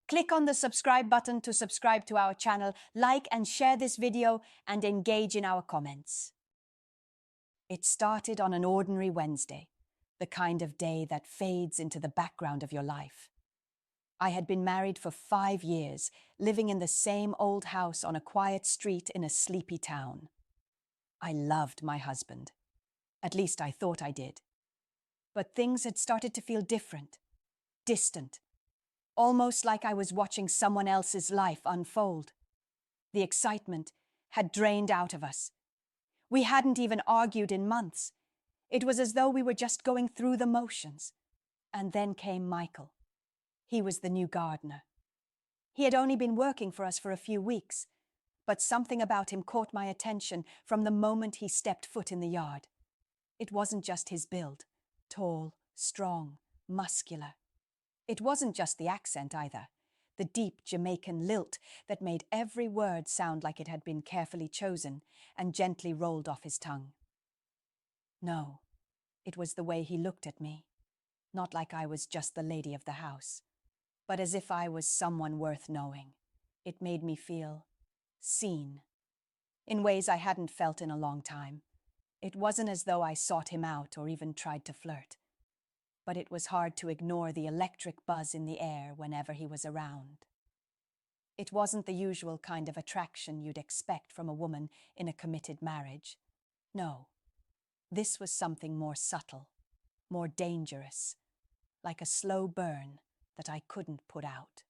Click on the subscribe button to subscribe to our channel, like and share this video, and engage in our comments. It started on an ordinary Wednesday, the kind of day that fades into the background of your life. I had been married for 5 years, living in the same old house on a quiet street in a sleepy town. I loved my husband. At least I thought I did. But things had started to feel different, distant, almost like I was watching someone else's life unfold. The excitement had drained out of us. We hadn't even argued in months. It was as though we were just going through the motions. And then came Michael. He was the new gardener. He had only been working for us for a few weeks, but something about him caught my attention from the moment he stepped foot in the yard. It wasn't just his build, tall, strong, muscular. It wasn't just the accent either, the deep Jamaican lilt that made every word sound like it had been carefully chosen and gently rolled off his tongue. No, it was the way he looked at me, not like I was just the lady of the house, but as if I was someone worth knowing. It made me feel seen, in ways I hadn't felt in a long time. It wasn't as though I sought him out or even tried to flirt, but it was hard to ignore the electric buzz in the air whenever he was around. It wasn't the usual kind of attraction you'd expect from a woman in a committed marriage. No, this was something more subtle, more dangerous, like a slow burn that I couldn't put out.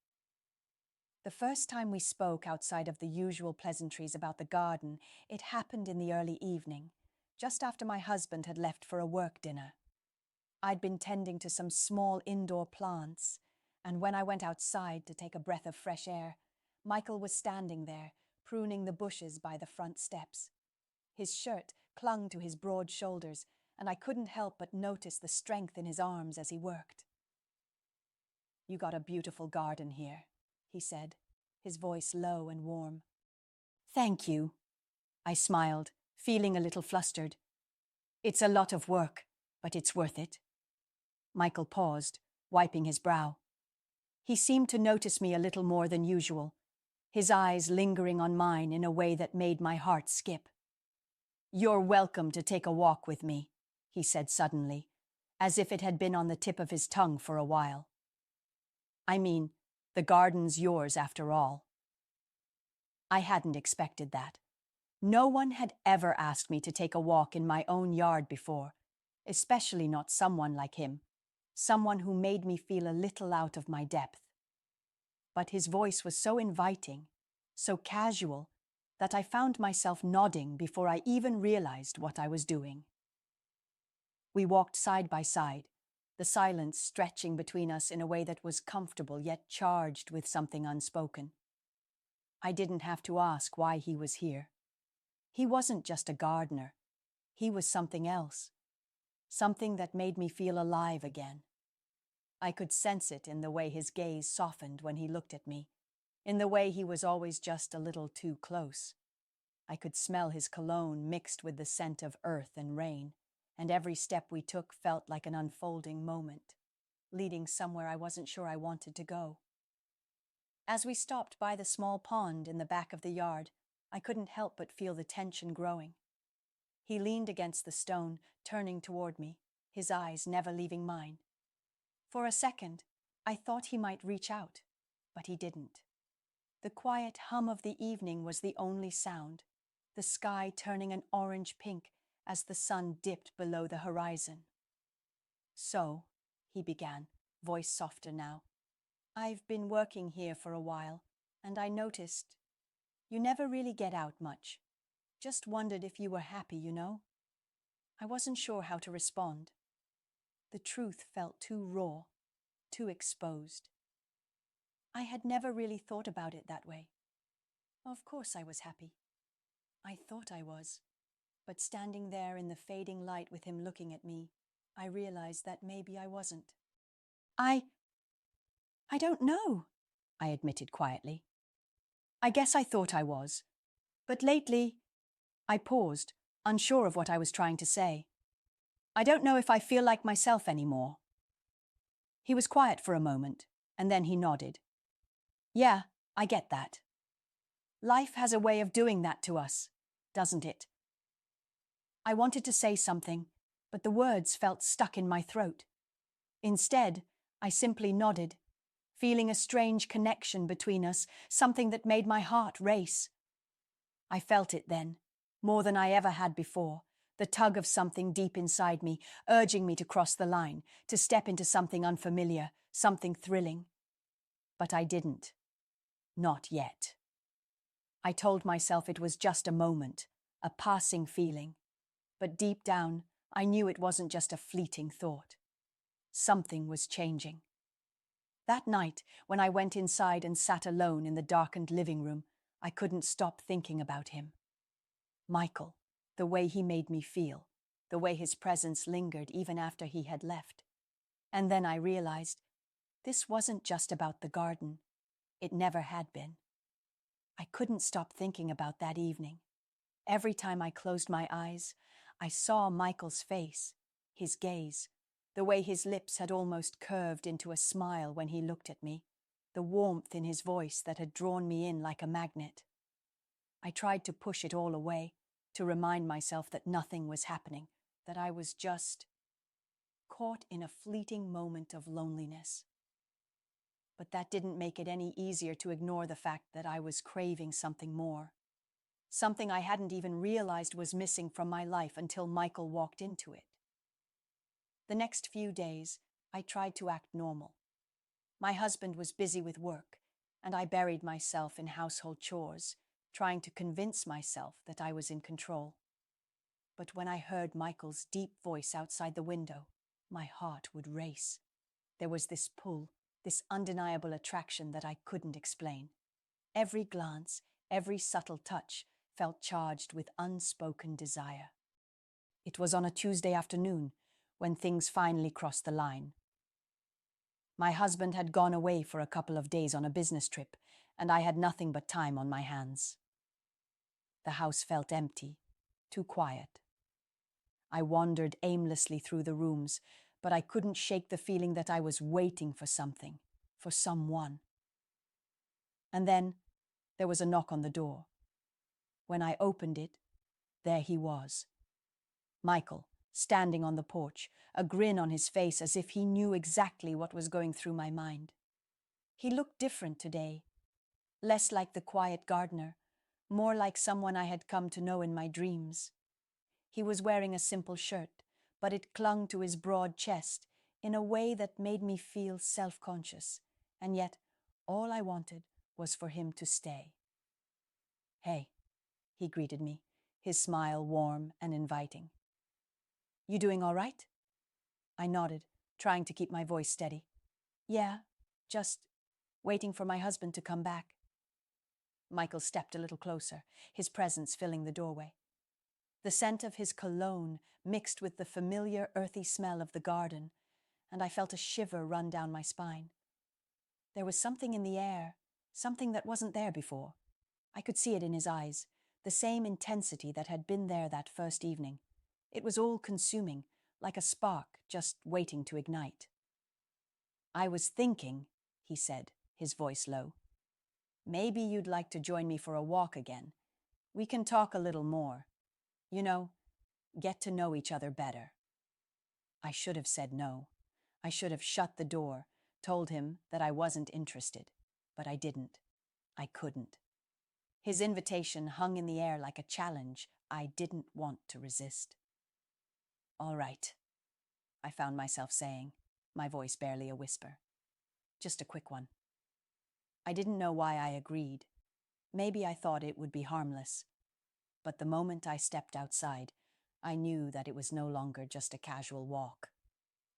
The first time we spoke outside of the usual pleasantries about the garden, it happened in the early evening, just after my husband had left for a work dinner. I'd been tending to some small indoor plants, and when I went outside to take a breath of fresh air, Michael was standing there, pruning the bushes by the front steps. His shirt clung to his broad shoulders, and I couldn't help but notice the strength in his arms as he worked. "You got a beautiful garden here," he said, his voice low and warm. "Thank you," I smiled, feeling a little flustered. "It's a lot of work, but it's worth it." Michael paused, wiping his brow. He seemed to notice me a little more than usual, his eyes lingering on mine in a way that made my heart skip. "You're welcome to take a walk with me," he said suddenly, as if it had been on the tip of his tongue for a while. "I mean, the garden's yours after all." I hadn't expected that. No one had ever asked me to take a walk in my own yard before, especially not someone like him, someone who made me feel a little out of my depth. But his voice was so inviting, so casual, that I found myself nodding before I even realized what I was doing. We walked side by side, the silence stretching between us in a way that was comfortable yet charged with something unspoken. I didn't have to ask why he was here. He wasn't just a gardener. He was something else, something that made me feel alive again. I could sense it in the way his gaze softened when he looked at me, in the way he was always just a little too close. I could smell his cologne mixed with the scent of earth and rain, and every step we took felt like an unfolding moment, leading somewhere I wasn't sure I wanted to go. As we stopped by the small pond in the back of the yard, I couldn't help but feel the tension growing. He leaned against the stone, turning toward me, his eyes never leaving mine. For a second, I thought he might reach out, but he didn't. The quiet hum of the evening was the only sound, the sky turning an orange pink as the sun dipped below the horizon. "So," he began, voice softer now, "I've been working here for a while, and I noticed you never really get out much. Just wondered if you were happy, you know?" I wasn't sure how to respond. The truth felt too raw, too exposed. I had never really thought about it that way. Of course I was happy. I thought I was. But standing there in the fading light with him looking at me, I realized that maybe I wasn't. I don't know," I admitted quietly. "I guess I thought I was. But lately," I paused, unsure of what I was trying to say. "I don't know if I feel like myself anymore." He was quiet for a moment, and then he nodded. Yeah, I get that. Life has a way of doing that to us, doesn't it? I wanted to say something, but the words felt stuck in my throat. Instead, I simply nodded, feeling a strange connection between us, something that made my heart race. I felt it then, more than I ever had before, the tug of something deep inside me, urging me to cross the line, to step into something unfamiliar, something thrilling. But I didn't. Not yet. I told myself it was just a moment, a passing feeling. But deep down, I knew it wasn't just a fleeting thought. Something was changing. That night, when I went inside and sat alone in the darkened living room, I couldn't stop thinking about him. Michael, the way he made me feel, the way his presence lingered even after he had left. And then I realized, this wasn't just about the garden. It never had been. I couldn't stop thinking about that evening. Every time I closed my eyes, I saw Michael's face, his gaze, the way his lips had almost curved into a smile when he looked at me, the warmth in his voice that had drawn me in like a magnet. I tried to push it all away, to remind myself that nothing was happening, that I was just caught in a fleeting moment of loneliness. But that didn't make it any easier to ignore the fact that I was craving something more. Something I hadn't even realized was missing from my life until Michael walked into it. The next few days, I tried to act normal. My husband was busy with work, and I buried myself in household chores, trying to convince myself that I was in control. But when I heard Michael's deep voice outside the window, my heart would race. There was this pull, this undeniable attraction that I couldn't explain. Every glance, every subtle touch felt charged with unspoken desire. It was on a Tuesday afternoon when things finally crossed the line. My husband had gone away for a couple of days on a business trip, and I had nothing but time on my hands. The house felt empty, too quiet. I wandered aimlessly through the rooms, but I couldn't shake the feeling that I was waiting for something, for someone. And then there was a knock on the door. When I opened it, there he was. Michael, standing on the porch, a grin on his face as if he knew exactly what was going through my mind. He looked different today, less like the quiet gardener, more like someone I had come to know in my dreams. He was wearing a simple shirt, but it clung to his broad chest in a way that made me feel self-conscious, and yet all I wanted was for him to stay. "Hey," he greeted me, his smile warm and inviting. "You doing all right?" I nodded, trying to keep my voice steady. "Yeah, just waiting for my husband to come back." Michael stepped a little closer, his presence filling the doorway. The scent of his cologne mixed with the familiar earthy smell of the garden, and I felt a shiver run down my spine. There was something in the air, something that wasn't there before. I could see it in his eyes, the same intensity that had been there that first evening. It was all-consuming, like a spark just waiting to ignite. "I was thinking," he said, his voice low, "maybe you'd like to join me for a walk again. We can talk a little more. You know, get to know each other better." I should have said no. I should have shut the door, told him that I wasn't interested. But I didn't. I couldn't. His invitation hung in the air like a challenge I didn't want to resist. "All right," I found myself saying, my voice barely a whisper. "Just a quick one." I didn't know why I agreed. Maybe I thought it would be harmless. But the moment I stepped outside, I knew that it was no longer just a casual walk.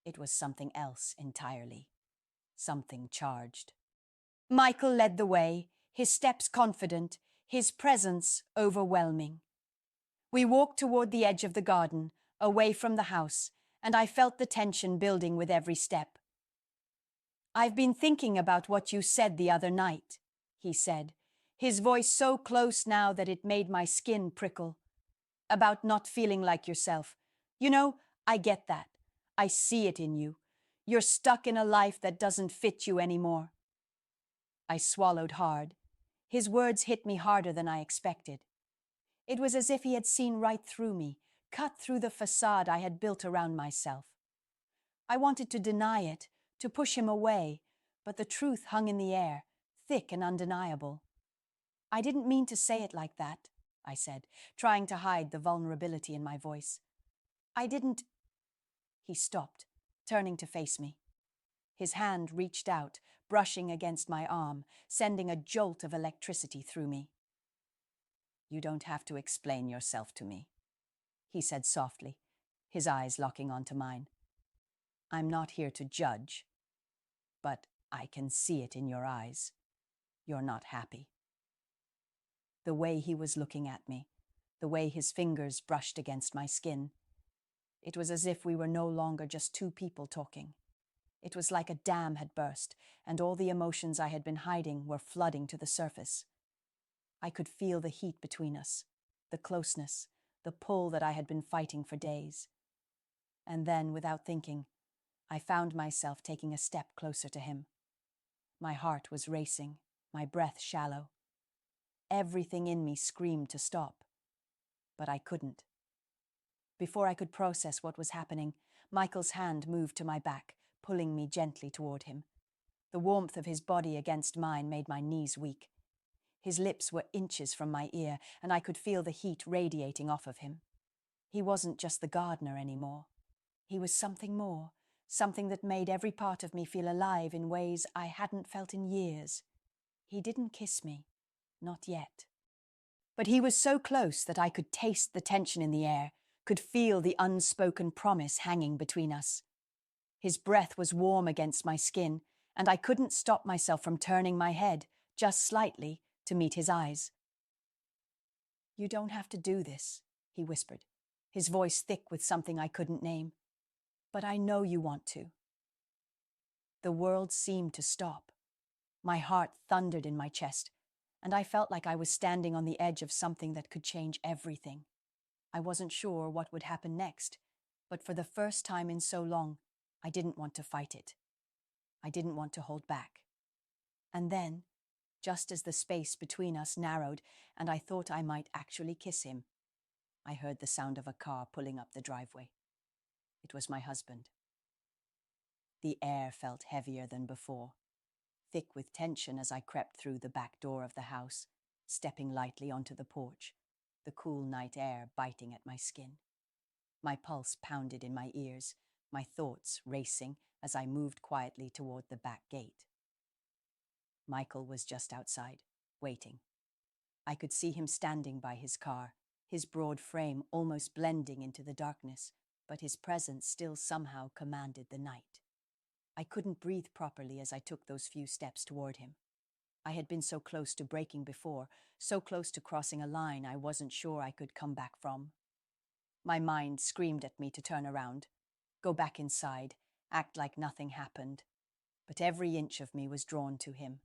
It was something else entirely. Something charged. Michael led the way, his steps confident, his presence overwhelming. We walked toward the edge of the garden, away from the house, and I felt the tension building with every step. "I've been thinking about what you said the other night," he said, his voice so close now that it made my skin prickle. "About not feeling like yourself. You know, I get that. I see it in you. You're stuck in a life that doesn't fit you anymore." I swallowed hard. His words hit me harder than I expected. It was as if he had seen right through me, cut through the facade I had built around myself. I wanted to deny it, to push him away, but the truth hung in the air, thick and undeniable. I didn't mean to say it like that, I said, trying to hide the vulnerability in my voice. I didn't. He stopped, turning to face me. His hand reached out, brushing against my arm, sending a jolt of electricity through me. You don't have to explain yourself to me, he said softly, his eyes locking onto mine. I'm not here to judge, but I can see it in your eyes. You're not happy. The way he was looking at me, the way his fingers brushed against my skin, it was as if we were no longer just two people talking. It was like a dam had burst, and all the emotions I had been hiding were flooding to the surface. I could feel the heat between us, the closeness, the pull that I had been fighting for days. And then, without thinking, I found myself taking a step closer to him. My heart was racing, my breath shallow. Everything in me screamed to stop, but I couldn't. Before I could process what was happening, Michael's hand moved to my back, pulling me gently toward him. The warmth of his body against mine made my knees weak. His lips were inches from my ear, and I could feel the heat radiating off of him. He wasn't just the gardener anymore. He was something more, something that made every part of me feel alive in ways I hadn't felt in years. He didn't kiss me, not yet. But he was so close that I could taste the tension in the air, could feel the unspoken promise hanging between us. His breath was warm against my skin, and I couldn't stop myself from turning my head, just slightly, to meet his eyes. You don't have to do this, he whispered, his voice thick with something I couldn't name. But I know you want to. The world seemed to stop. My heart thundered in my chest, and I felt like I was standing on the edge of something that could change everything. I wasn't sure what would happen next, but for the first time in so long, I didn't want to fight it. I didn't want to hold back. And then, just as the space between us narrowed and I thought I might actually kiss him, I heard the sound of a car pulling up the driveway. It was my husband. The air felt heavier than before, thick with tension as I crept through the back door of the house, stepping lightly onto the porch, the cool night air biting at my skin. My pulse pounded in my ears, my thoughts racing as I moved quietly toward the back gate. Michael was just outside, waiting. I could see him standing by his car, his broad frame almost blending into the darkness, but his presence still somehow commanded the night. I couldn't breathe properly as I took those few steps toward him. I had been so close to breaking before, so close to crossing a line I wasn't sure I could come back from. My mind screamed at me to turn around, go back inside, act like nothing happened. But every inch of me was drawn to him.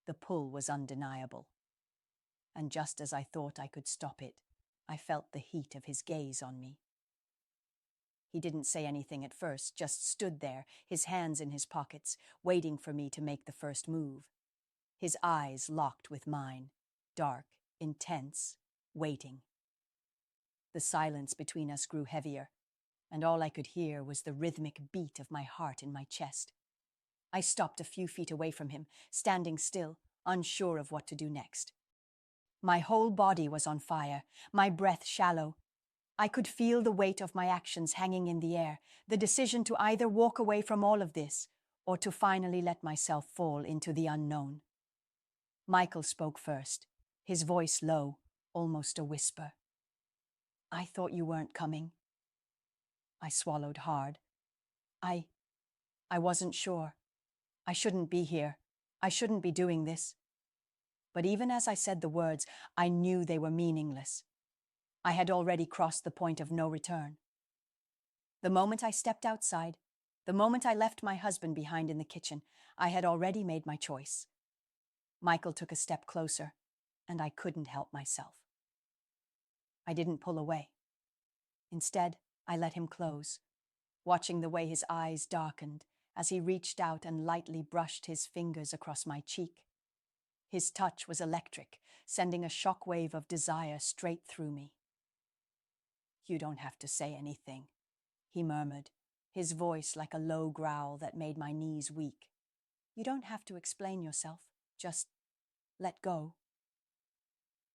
The pull was undeniable. And just as I thought I could stop it, I felt the heat of his gaze on me. He didn't say anything at first, just stood there, his hands in his pockets, waiting for me to make the first move. His eyes locked with mine, dark, intense, waiting. The silence between us grew heavier, and all I could hear was the rhythmic beat of my heart in my chest. I stopped a few feet away from him, standing still, unsure of what to do next. My whole body was on fire, my breath shallow. I could feel the weight of my actions hanging in the air, the decision to either walk away from all of this or to finally let myself fall into the unknown. Michael spoke first, his voice low, almost a whisper. I thought you weren't coming. I swallowed hard. I wasn't sure. I shouldn't be here. I shouldn't be doing this. But even as I said the words, I knew they were meaningless. I had already crossed the point of no return. The moment I stepped outside, the moment I left my husband behind in the kitchen, I had already made my choice. Michael took a step closer, and I couldn't help myself. I didn't pull away. Instead, I let him close, watching the way his eyes darkened as he reached out and lightly brushed his fingers across my cheek. His touch was electric, sending a shockwave of desire straight through me. "You don't have to say anything," he murmured, his voice like a low growl that made my knees weak. "You don't have to explain yourself. Just let go."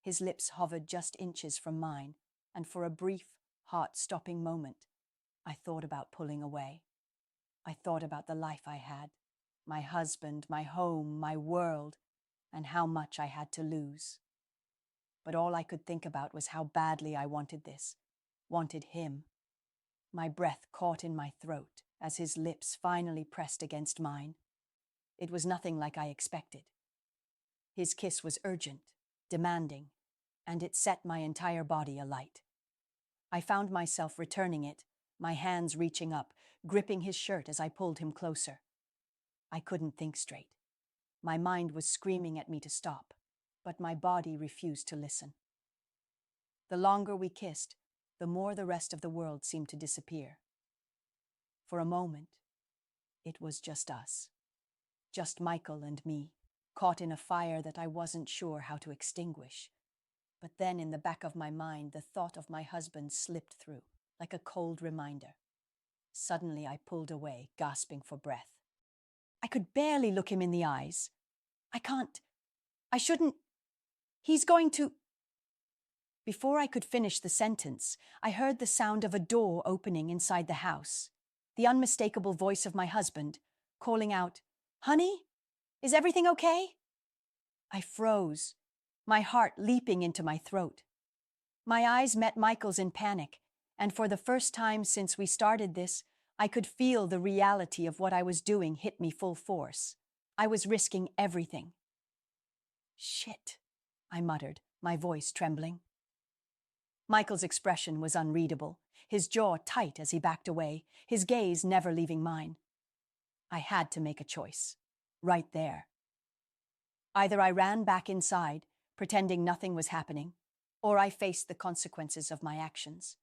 His lips hovered just inches from mine, and for a brief, heart-stopping moment, I thought about pulling away. I thought about the life I had, my husband, my home, my world, and how much I had to lose. But all I could think about was how badly I wanted this, wanted him. My breath caught in my throat as his lips finally pressed against mine. It was nothing like I expected. His kiss was urgent, demanding, and it set my entire body alight. I found myself returning it, my hands reaching up, gripping his shirt as I pulled him closer. I couldn't think straight. My mind was screaming at me to stop, but my body refused to listen. The longer we kissed, the more the rest of the world seemed to disappear. For a moment, it was just us. Just Michael and me, caught in a fire that I wasn't sure how to extinguish. But then in the back of my mind, the thought of my husband slipped through, like a cold reminder. Suddenly I pulled away, gasping for breath. I could barely look him in the eyes. I shouldn't. He's going to. Before I could finish the sentence, I heard the sound of a door opening inside the house, the unmistakable voice of my husband, calling out, "Honey, is everything okay?" I froze, my heart leaping into my throat. My eyes met Michael's in panic, and for the first time since we started this, I could feel the reality of what I was doing hit me full force. I was risking everything. "Shit," I muttered, my voice trembling. Michael's expression was unreadable, his jaw tight as he backed away, his gaze never leaving mine. I had to make a choice, right there. Either I ran back inside, pretending nothing was happening, or I faced the consequences of my actions.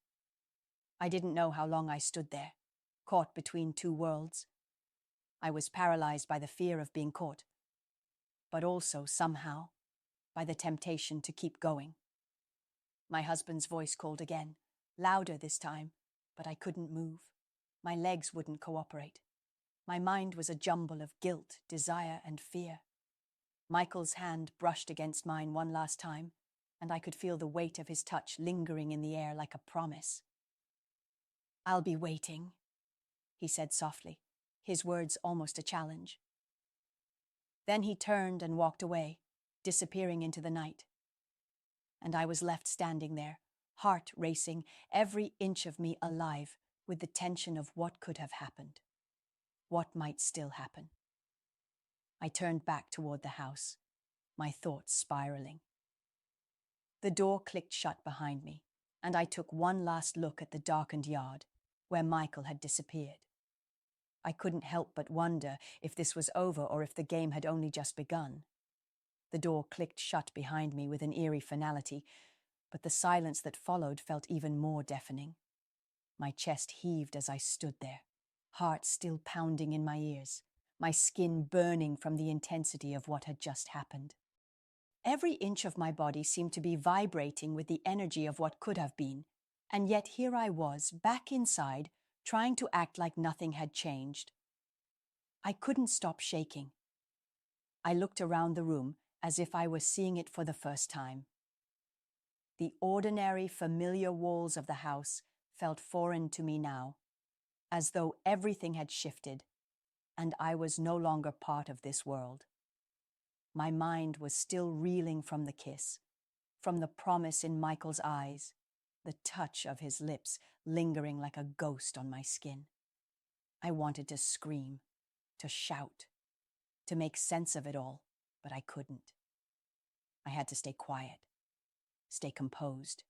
I didn't know how long I stood there, caught between two worlds. I was paralyzed by the fear of being caught, but also, somehow, by the temptation to keep going. My husband's voice called again, louder this time, but I couldn't move. My legs wouldn't cooperate. My mind was a jumble of guilt, desire, and fear. Michael's hand brushed against mine one last time, and I could feel the weight of his touch lingering in the air like a promise. "I'll be waiting," he said softly, his words almost a challenge. Then he turned and walked away, disappearing into the night. And I was left standing there, heart racing, every inch of me alive with the tension of what could have happened, what might still happen. I turned back toward the house, my thoughts spiraling. The door clicked shut behind me, and I took one last look at the darkened yard, where Michael had disappeared. I couldn't help but wonder if this was over or if the game had only just begun. The door clicked shut behind me with an eerie finality, but the silence that followed felt even more deafening. My chest heaved as I stood there, heart still pounding in my ears, my skin burning from the intensity of what had just happened. Every inch of my body seemed to be vibrating with the energy of what could have been, and yet here I was, back inside, trying to act like nothing had changed. I couldn't stop shaking. I looked around the room as if I was seeing it for the first time. The ordinary, familiar walls of the house felt foreign to me now, as though everything had shifted, and I was no longer part of this world. My mind was still reeling from the kiss, from the promise in Michael's eyes, the touch of his lips lingering like a ghost on my skin. I wanted to scream, to shout, to make sense of it all, but I couldn't. I had to stay quiet, stay composed.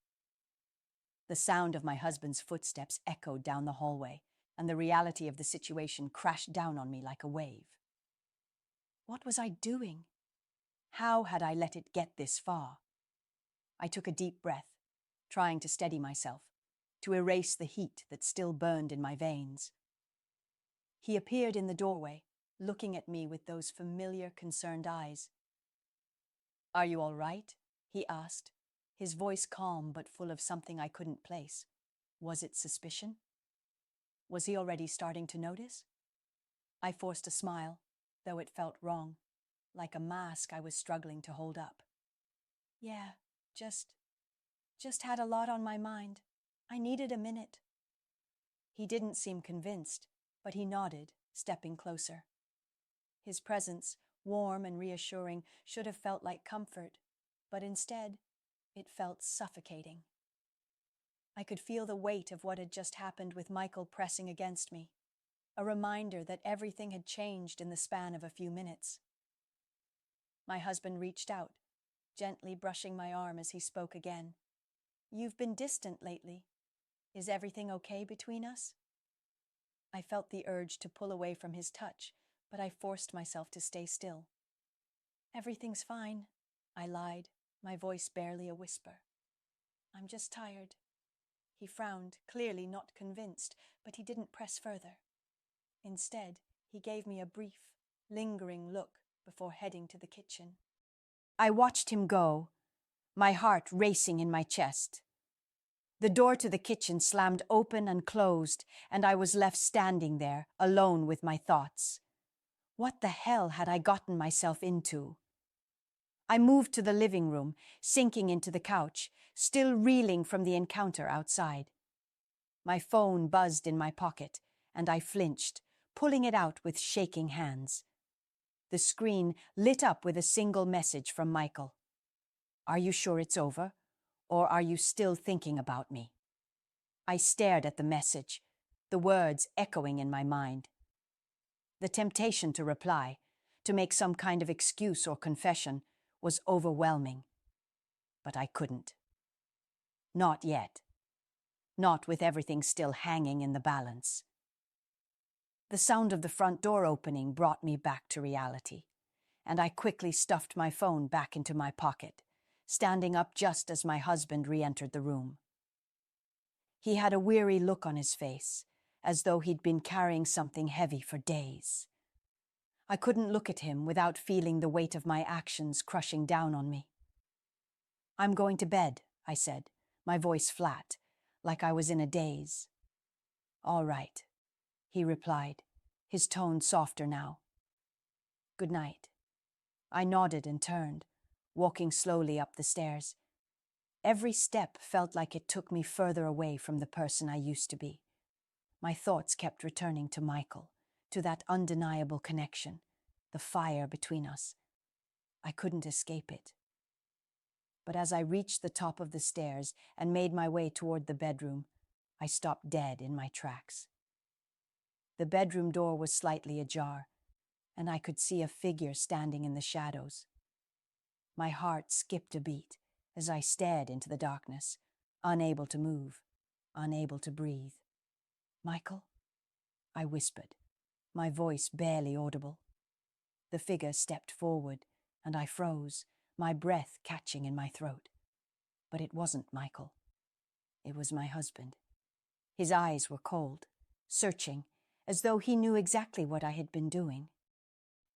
The sound of my husband's footsteps echoed down the hallway, and the reality of the situation crashed down on me like a wave. What was I doing? How had I let it get this far? I took a deep breath, trying to steady myself, to erase the heat that still burned in my veins. He appeared in the doorway, looking at me with those familiar, concerned eyes. "Are you all right?" he asked, his voice calm but full of something I couldn't place. Was it suspicion? Was he already starting to notice? I forced a smile, though it felt wrong, like a mask I was struggling to hold up. "Yeah, just had a lot on my mind. I needed a minute." He didn't seem convinced, but he nodded, stepping closer. His presence, warm and reassuring, should have felt like comfort, but instead, it felt suffocating. I could feel the weight of what had just happened with Michael pressing against me, a reminder that everything had changed in the span of a few minutes. My husband reached out, gently brushing my arm as he spoke again. "You've been distant lately. Is everything okay between us?" I felt the urge to pull away from his touch, but I forced myself to stay still. "Everything's fine," I lied, my voice barely a whisper. "I'm just tired." He frowned, clearly not convinced, but he didn't press further. Instead, he gave me a brief, lingering look before heading to the kitchen. I watched him go, my heart racing in my chest. The door to the kitchen slammed open and closed, and I was left standing there, alone with my thoughts. What the hell had I gotten myself into? I moved to the living room, sinking into the couch, still reeling from the encounter outside. My phone buzzed in my pocket, and I flinched, pulling it out with shaking hands. The screen lit up with a single message from Michael. "Are you sure it's over? Or are you still thinking about me?" I stared at the message, the words echoing in my mind. The temptation to reply, to make some kind of excuse or confession, was overwhelming. But I couldn't. Not yet. Not with everything still hanging in the balance. The sound of the front door opening brought me back to reality, and I quickly stuffed my phone back into my pocket, standing up just as my husband re-entered the room. He had a weary look on his face, as though he'd been carrying something heavy for days. I couldn't look at him without feeling the weight of my actions crushing down on me. "I'm going to bed," I said, my voice flat, like I was in a daze. "All right," he replied, his tone softer now. "Good night." I nodded and turned, walking slowly up the stairs. Every step felt like it took me further away from the person I used to be. My thoughts kept returning to Michael, to that undeniable connection, the fire between us. I couldn't escape it. But as I reached the top of the stairs and made my way toward the bedroom, I stopped dead in my tracks. The bedroom door was slightly ajar, and I could see a figure standing in the shadows. My heart skipped a beat as I stared into the darkness, unable to move, unable to breathe. "Michael?" I whispered, my voice barely audible. The figure stepped forward, and I froze, my breath catching in my throat. But it wasn't Michael. It was my husband. His eyes were cold, searching, as though he knew exactly what I had been doing.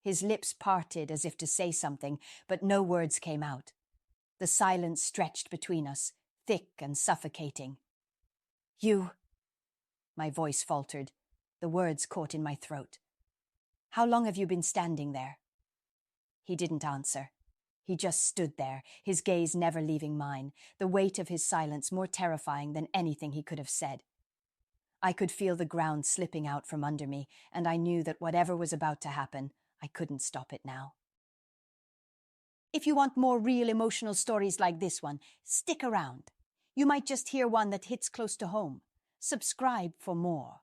His lips parted as if to say something, but no words came out. The silence stretched between us, thick and suffocating. "You..." My voice faltered, the words caught in my throat. "How long have you been standing there?" He didn't answer. He just stood there, his gaze never leaving mine, the weight of his silence more terrifying than anything he could have said. I could feel the ground slipping out from under me, and I knew that whatever was about to happen, I couldn't stop it now. If you want more real emotional stories like this one, stick around. You might just hear one that hits close to home. Subscribe for more.